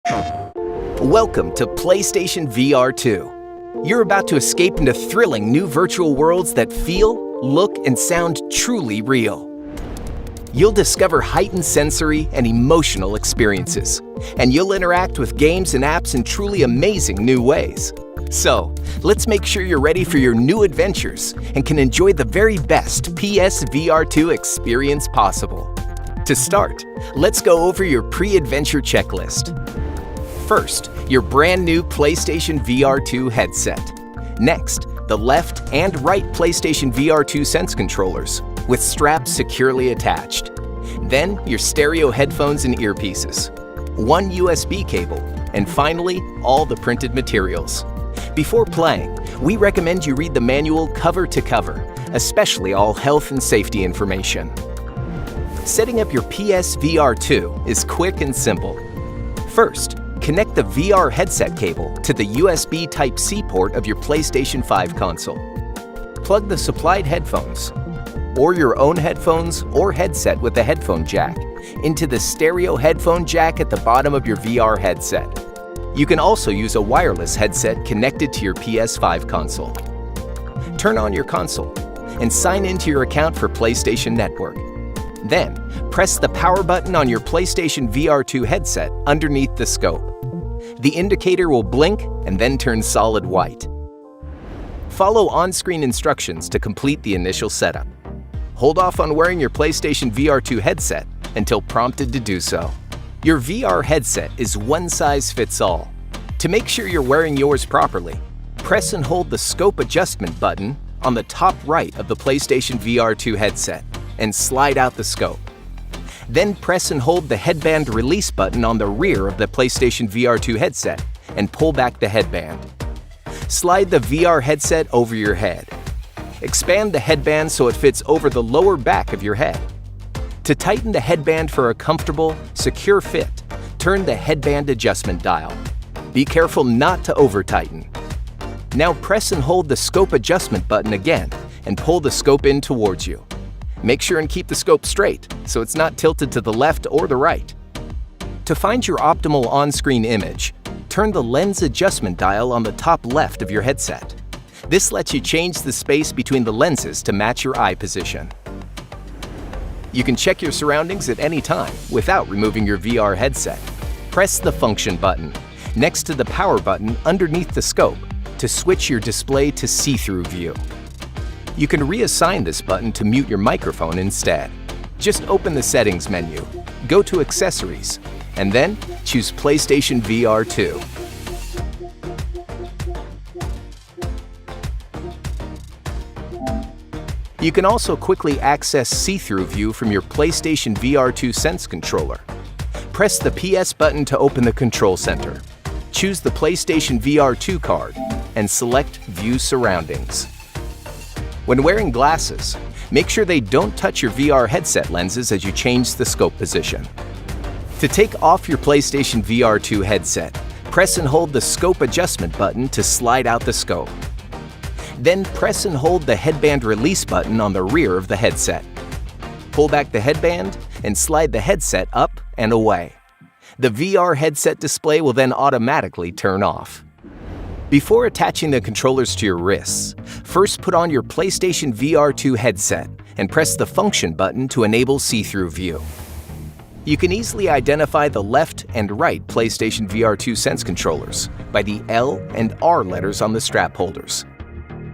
Welcome to PlayStation VR2. You're about to escape into thrilling new virtual worlds that feel, look, and sound truly real. You'll discover heightened sensory and emotional experiences, and you'll interact with games and apps in truly amazing new ways. So, let's make sure you're ready for your new adventures and can enjoy the very best PSVR2 experience possible. To start, let's go over your pre-adventure checklist. First, your brand new PlayStation VR2 headset. Next, the left and right PlayStation VR2 Sense controllers, with straps securely attached. Then, your stereo headphones and earpieces, one USB cable, and finally, all the printed materials. Before playing, we recommend you read the manual cover to cover, especially all health and safety information. Setting up your PSVR2 is quick and simple. First, connect the VR headset cable to the USB Type-C port of your PlayStation 5 console. Plug the supplied headphones, or your own headphones or headset with a headphone jack, into the stereo headphone jack at the bottom of your VR headset. You can also use a wireless headset connected to your PS5 console. Turn on your console and sign into your account for PlayStation Network. Then, press the power button on your PlayStation VR2 headset underneath the scope. The indicator will blink and then turn solid white. Follow on-screen instructions to complete the initial setup. Hold off on wearing your PlayStation VR2 headset until prompted to do so. Your VR headset is one size fits all. To make sure you're wearing yours properly, press and hold the scope adjustment button on the top right of the PlayStation VR2 headset and slide out the scope. Then press and hold the headband release button on the rear of the PlayStation VR2 headset and pull back the headband. Slide the VR headset over your head. Expand the headband so it fits over the lower back of your head. To tighten the headband for a comfortable, secure fit, turn the headband adjustment dial. Be careful not to over-tighten. Now press and hold the scope adjustment button again and pull the scope in towards you. Make sure and keep the scope straight so it's not tilted to the left or the right. To find your optimal on-screen image, turn the lens adjustment dial on the top left of your headset. This lets you change the space between the lenses to match your eye position. You can check your surroundings at any time without removing your VR headset. Press the function button next to the power button underneath the scope to switch your display to see-through view. You can reassign this button to mute your microphone instead. Just open the settings menu, go to Accessories, and then choose PlayStation VR2. You can also quickly access see-through view from your PlayStation VR2 Sense controller. Press the PS button to open the control center. Choose the PlayStation VR2 card and select View Surroundings. When wearing glasses, make sure they don't touch your VR headset lenses as you change the scope position. To take off your PlayStation VR2 headset, press and hold the scope adjustment button to slide out the scope. Then press and hold the headband release button on the rear of the headset. Pull back the headband and slide the headset up and away. The VR headset display will then automatically turn off. Before attaching the controllers to your wrists, first put on your PlayStation VR2 headset and press the function button to enable see-through view. You can easily identify the left and right PlayStation VR2 Sense controllers by the L and R letters on the strap holders.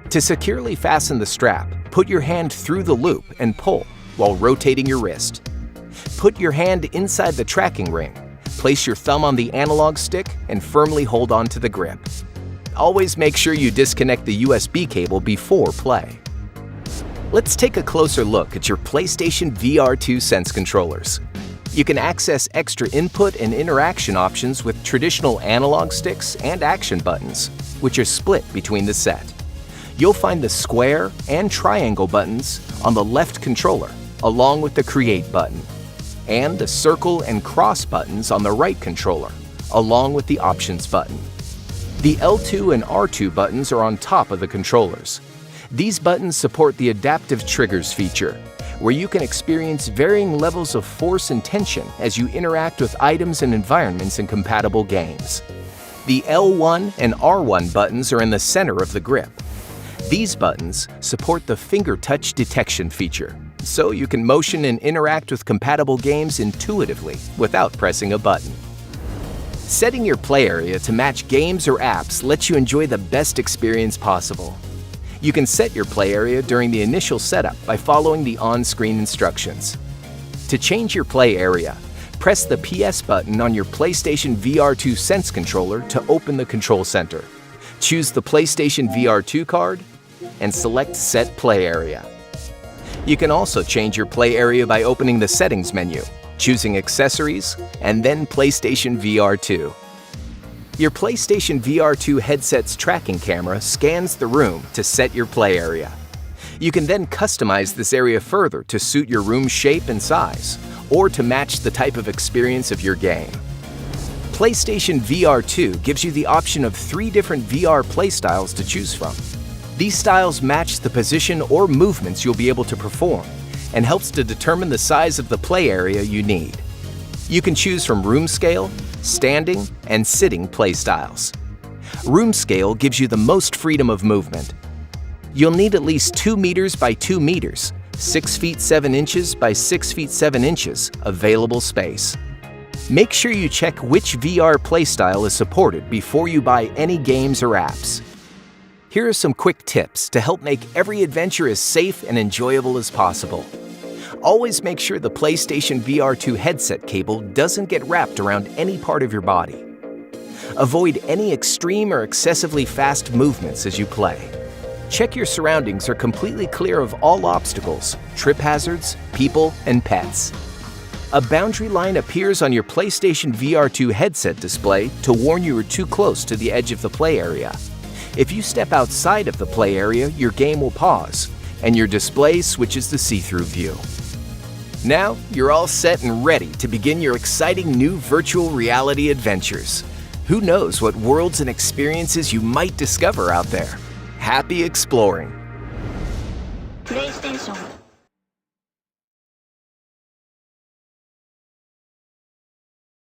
To securely fasten the strap, put your hand through the loop and pull while rotating your wrist. Put your hand inside the tracking ring, place your thumb on the analog stick, and firmly hold on to the grip. Always make sure you disconnect the USB cable before play. Let's take a closer look at your PlayStation VR2 Sense controllers. You can access extra input and interaction options with traditional analog sticks and action buttons, which are split between the set. You'll find the square and triangle buttons on the left controller, along with the Create button, and the circle and cross buttons on the right controller, along with the Options button. The L2 and R2 buttons are on top of the controllers. These buttons support the Adaptive Triggers feature, where you can experience varying levels of force and tension as you interact with items and environments in compatible games. The L1 and R1 buttons are in the center of the grip. These buttons support the finger touch detection feature, so you can motion and interact with compatible games intuitively without pressing a button. Setting your play area to match games or apps lets you enjoy the best experience possible. You can set your play area during the initial setup by following the on-screen instructions. To change your play area, press the PS button on your PlayStation Vr2 Sense controller to open the control center. Choose the PlayStation Vr2 card and select Set Play Area. You can also change your play area by opening the Settings menu, choosing Accessories, and then PlayStation Vr2. Your PlayStation Vr2 headset's tracking camera scans the room to set your play area. You can then customize this area further to suit your room's shape and size, or to match the type of experience of your game. PlayStation Vr2 gives you the option of 3 different VR playstyles to choose from. These styles match the position or movements you'll be able to perform, and helps to determine the size of the play area you need. You can choose from room scale, standing, and sitting play styles. Room scale gives you the most freedom of movement. You'll need at least 2 meters by 2 meters, 6 feet 7 inches by 6 feet 7 inches available space. Make sure you check which VR playstyle is supported before you buy any games or apps. Here are some quick tips to help make every adventure as safe and enjoyable as possible. Always make sure the PlayStation Vr2 headset cable doesn't get wrapped around any part of your body. Avoid any extreme or excessively fast movements as you play. Check your surroundings are completely clear of all obstacles, trip hazards, people, and pets. A boundary line appears on your PlayStation Vr2 headset display to warn you are too close to the edge of the play area. If you step outside of the play area, your game will pause, and your display switches to see-through view. Now, you're all set and ready to begin your exciting new virtual reality adventures. Who knows what worlds and experiences you might discover out there? Happy exploring! PlayStation